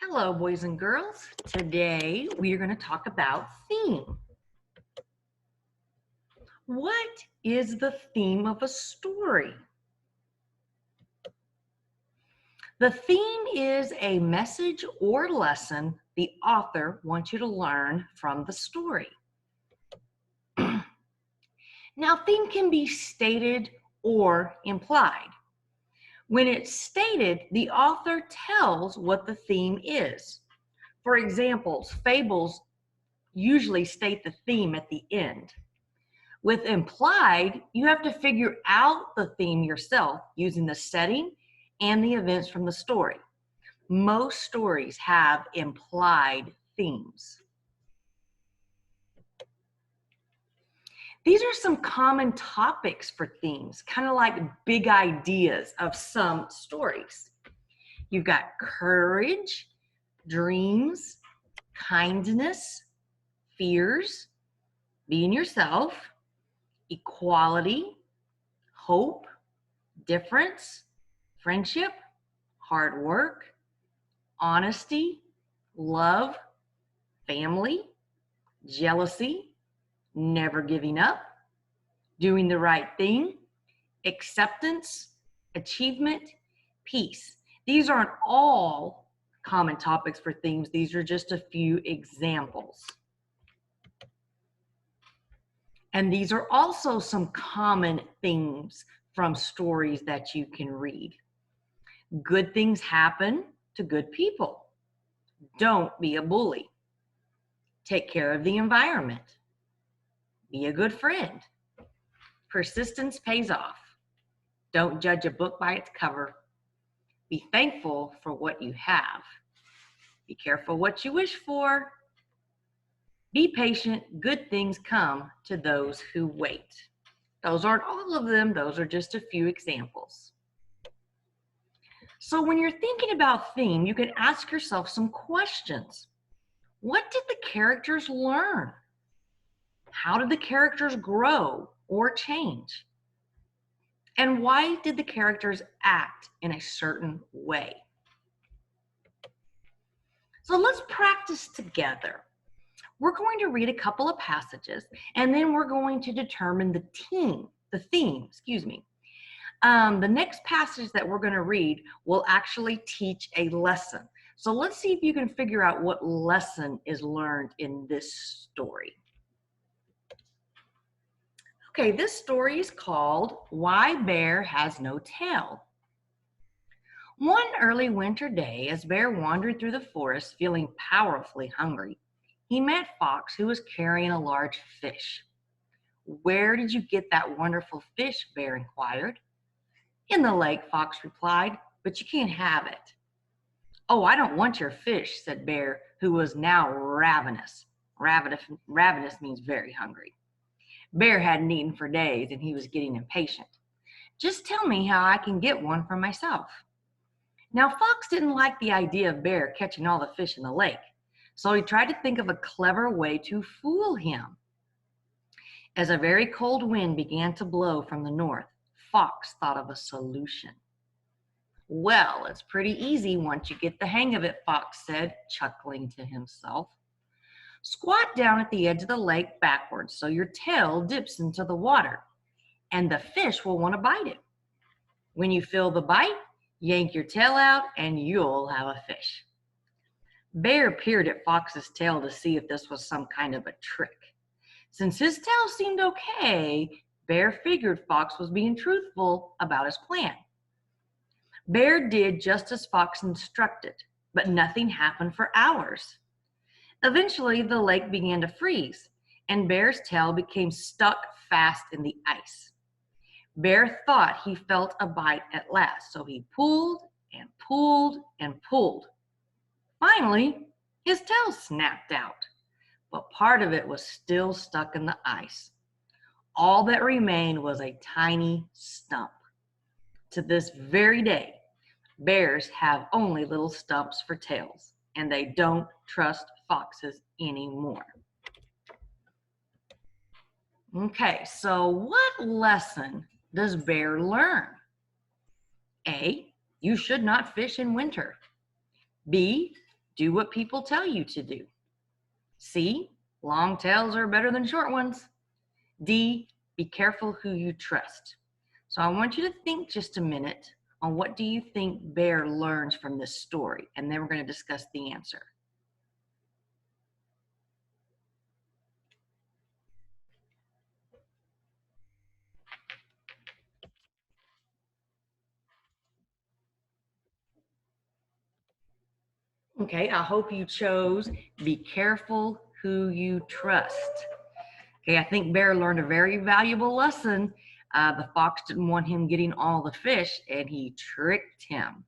Hello, boys and girls. Today we are going to talk about theme. What is the theme of a story? The theme is a message or lesson the author wants you to learn from the story. Now, theme can be stated or implied. When it's stated, the author tells what the theme is. For examples, fables usually state the theme at the end. With implied, you have to figure out the theme yourself using the setting and the events from the story. Most stories have implied themes. These are some common topics for themes, kind of like big ideas of some stories. You've got courage, dreams, kindness, fears, being yourself, equality, hope, difference, friendship, hard work, honesty, love, family, jealousy, never giving up, doing the right thing, acceptance, achievement, peace. These aren't all common topics for themes. These are just a few examples. And these are also some common themes from stories that you can read. Good things happen to good people. Don't be a bully. Take care of the environment. Be a good friend. Persistence pays off. Don't judge a book by its cover. Be thankful for what you have. Be careful what you wish for. Be patient. Good things come to those who wait. Those aren't all of them. Those are just a few examples. So when you're thinking about theme, you can ask yourself some questions. What did the characters learn? How did the characters grow or change? And why did the characters act in a certain way? So let's practice together. We're going to read a couple of passages, and then we're going to determine the theme. The next passage that we're going to read will actually teach a lesson. So let's see if you can figure out what lesson is learned in this story. Okay, this story is called Why Bear Has No Tail. One early winter day, as Bear wandered through the forest feeling powerfully hungry, he met Fox, who was carrying a large fish. "Where did you get that wonderful fish?" Bear inquired. "In the lake," Fox replied, "but you can't have it." "Oh, I don't want your fish," said Bear, who was now ravenous. Ravenous means very hungry. Bear hadn't eaten for days, and he was getting impatient. "Just tell me how I can get one for myself." Now, Fox didn't like the idea of Bear catching all the fish in the lake, so he tried to think of a clever way to fool him. As a very cold wind began to blow from the north, Fox thought of a solution. "Well, it's pretty easy once you get the hang of it," Fox said, chuckling to himself. "Squat down at the edge of the lake backwards so your tail dips into the water, and the fish will want to bite it. When you feel the bite, yank your tail out and you'll have a fish." Bear peered at Fox's tail to see if this was some kind of a trick. Since his tail seemed okay, Bear figured Fox was being truthful about his plan. Bear did just as Fox instructed, but nothing happened for hours. Eventually, the lake began to freeze, and Bear's tail became stuck fast in the ice. Bear thought he felt a bite at last, so he pulled and pulled and pulled. Finally, his tail snapped out, but part of it was still stuck in the ice. All that remained was a tiny stump. To this very day, bears have only little stumps for tails, and they don't trust foxes anymore. Okay, so what lesson does Bear learn? A, you should not fish in winter. B, Do what people tell you to do. C, long tails are better than short ones. D, be careful who you trust. So I want you to think just a minute on what do you think Bear learns from this story, and then we're going to discuss the answer. Okay, I hope you chose be careful who you trust. Okay, I think Bear learned a very valuable lesson. The fox didn't want him getting all the fish, and he tricked him.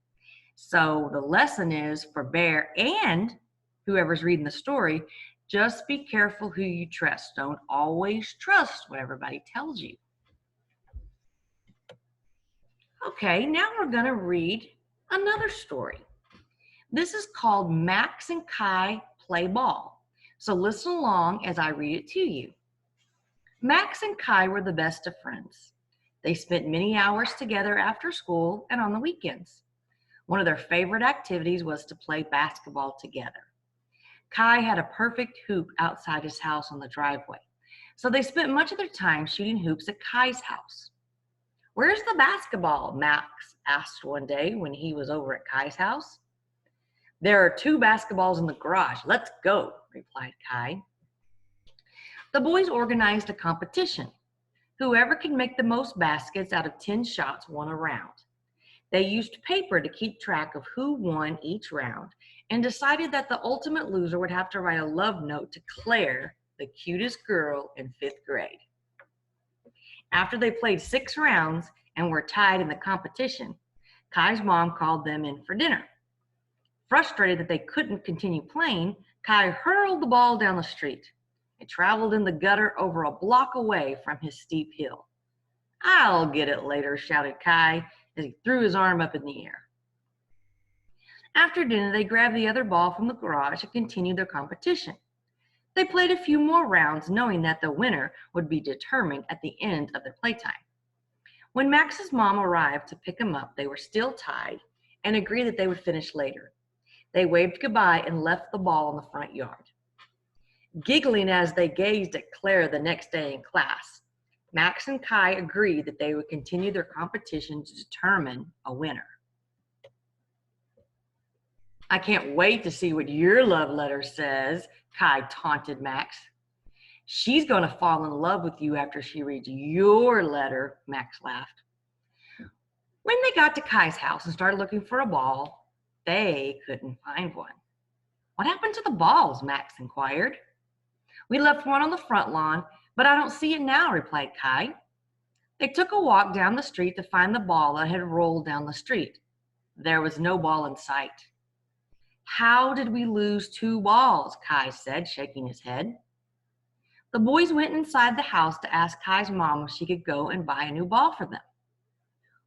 So the lesson is for Bear and whoever's reading the story, just be careful who you trust. Don't always trust what everybody tells you. Okay, now we're going to read another story. This is called Max and Kai Play Ball. So listen along as I read it to you. Max and Kai were the best of friends. They spent many hours together after school and on the weekends. One of their favorite activities was to play basketball together. Kai had a perfect hoop outside his house on the driveway, so they spent much of their time shooting hoops at Kai's house. "Where's the basketball?" Max asked one day when he was over at Kai's house. "There are 2 basketballs in the garage. Let's go," replied Kai. The boys organized a competition. Whoever could make the most baskets out of 10 shots won a round. They used paper to keep track of who won each round and decided that the ultimate loser would have to write a love note to Claire, the cutest girl in 5th grade. After they played 6 rounds and were tied in the competition, Kai's mom called them in for dinner. Frustrated that they couldn't continue playing, Kai hurled the ball down the street. It traveled in the gutter over a block away from his steep hill. "I'll get it later," shouted Kai as he threw his arm up in the air. After dinner, they grabbed the other ball from the garage and continued their competition. They played a few more rounds, knowing that the winner would be determined at the end of their playtime. When Max's mom arrived to pick him up, they were still tied and agreed that they would finish later. They waved goodbye and left the ball in the front yard. Giggling as they gazed at Claire the next day in class, Max and Kai agreed that they would continue their competition to determine a winner. "I can't wait to see what your love letter says," Kai taunted Max. "She's going to fall in love with you after she reads your letter," Max laughed. When they got to Kai's house and started looking for a ball, they couldn't find one. "What happened to the balls?" Max inquired. "We left one on the front lawn, but I don't see it now," replied Kai. They took a walk down the street to find the ball that had rolled down the street. There was no ball in sight. "How did we lose 2 balls?" Kai said, shaking his head. The boys went inside the house to ask Kai's mom if she could go and buy a new ball for them.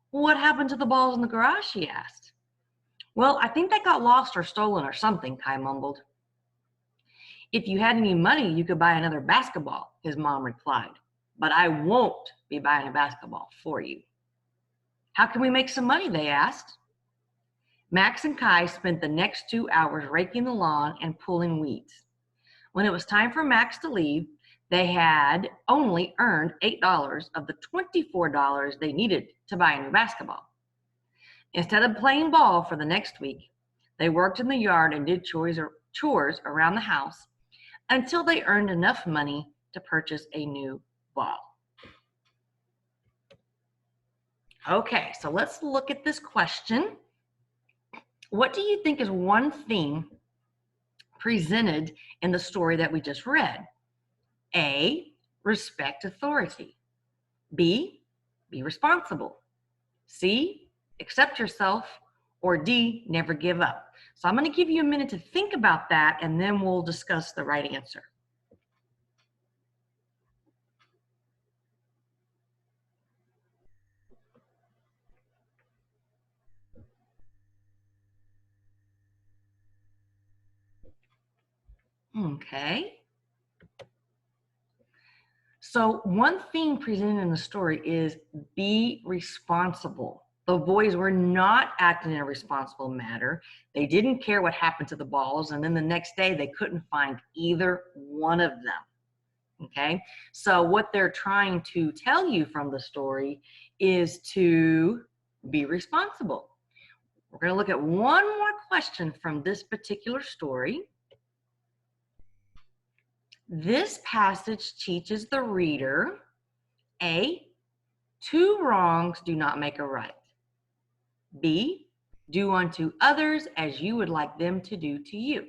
"What happened to the balls in the garage?" she asked. "Well, I think they got lost or stolen or something," Kai mumbled. "If you had any money, you could buy another basketball," his mom replied. "But I won't be buying a basketball for you." "How can we make some money?" they asked. Max and Kai spent the next 2 hours raking the lawn and pulling weeds. When it was time for Max to leave, they had only earned $8 of the $24 they needed to buy a new basketball. Instead of playing ball for the next week, they worked in the yard and did chores around the house until they earned enough money to purchase a new ball. Okay, so let's look at this question. What do you think is one theme presented in the story that we just read? A, respect authority. B, be responsible. C, accept yourself. Or D, never give up. So I'm going to give you a minute to think about that, and then we'll discuss the right answer. Okay. So one theme presented in the story is be responsible. The boys were not acting in a responsible manner. They didn't care what happened to the balls, and then the next day they couldn't find either one of them. Okay, so what they're trying to tell you from the story is to be responsible. We're going to look at one more question from this particular story. This passage teaches the reader, A, two wrongs do not make a right. B, do unto others as you would like them to do to you.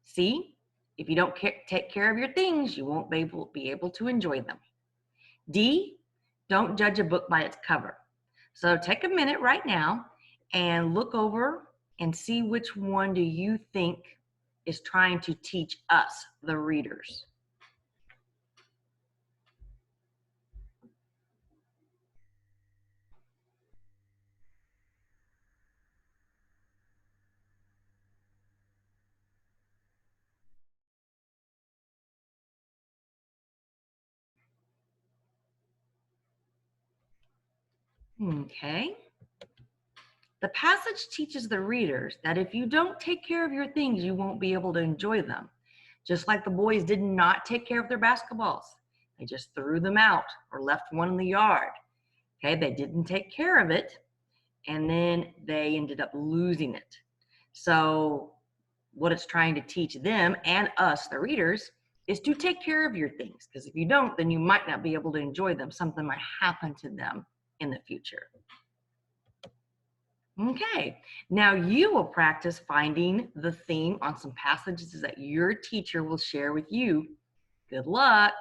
C, if you don't take care of your things, you won't be able to enjoy them. D, don't judge a book by its cover. So take a minute right now and look over and see which one do you think is trying to teach us, the readers. Okay. The passage teaches the readers that if you don't take care of your things, you won't be able to enjoy them. Just like the boys did not take care of their basketballs. They just threw them out or left one in the yard. Okay, they didn't take care of it, and then they ended up losing it. So what it's trying to teach them and us, the readers, is to take care of your things. Because if you don't, then you might not be able to enjoy them. Something might happen to them in the future. Okay, now you will practice finding the theme on some passages that your teacher will share with you. Good luck.